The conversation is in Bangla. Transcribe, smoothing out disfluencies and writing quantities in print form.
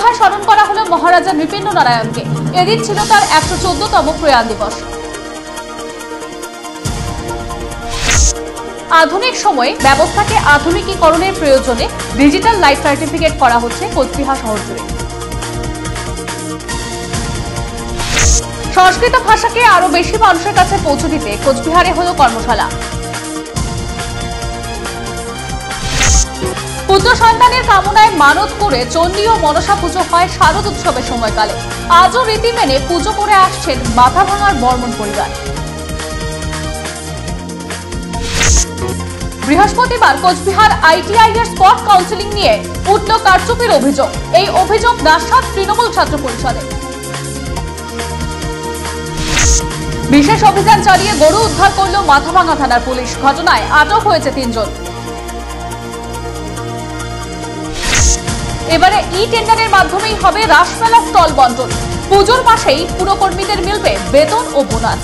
কোচবিহার স্মরণ করা হলো মহারাজা নৃপেন্দ্র নারায়ণকে। এদিন ছিল তার 114তম প্রয়াণ দিবস। আধুনিক সময়ে ব্যবস্থাকে আধুনিকীকরণের প্রয়োজনে ডিজিটাল লাইফ সার্টিফিকেট করা হচ্ছে কোচবিহার শহর জুড়ে। সংস্কৃত ভাষাকে আরো বেশি মানুষের কাছে পৌঁছে দিতে কোচবিহারে হলো কর্মশালা। পুত্র সন্তানের কামনায় মানত করে চণ্ডী ও মনসা পুজো হয় শারদ উৎসবের সময়কালে। আজও রীতি মেনে পুজো করে আসছেন মাথাভাঙার বর্মন পরিবার। বৃহস্পতিবার কোচবিহার ITI এর স্পট কাউন্সিলিং নিয়ে উঠল কারচুপির অভিযোগ। এই অভিযোগ নাশাদ তৃণমূল ছাত্র পরিষদের। বিশেষ অভিযান চালিয়ে গরু উদ্ধার করল মাথাভাঙা থানার পুলিশ। ঘটনায় আটক হয়েছে 3 জন। এবারে টেন্ডারের মাধ্যমেই হবে রাসমেলা স্টল বন্টন। পুজোর মাসেই পুরকর্মীদের মিলবে বেতন ও বোনাস।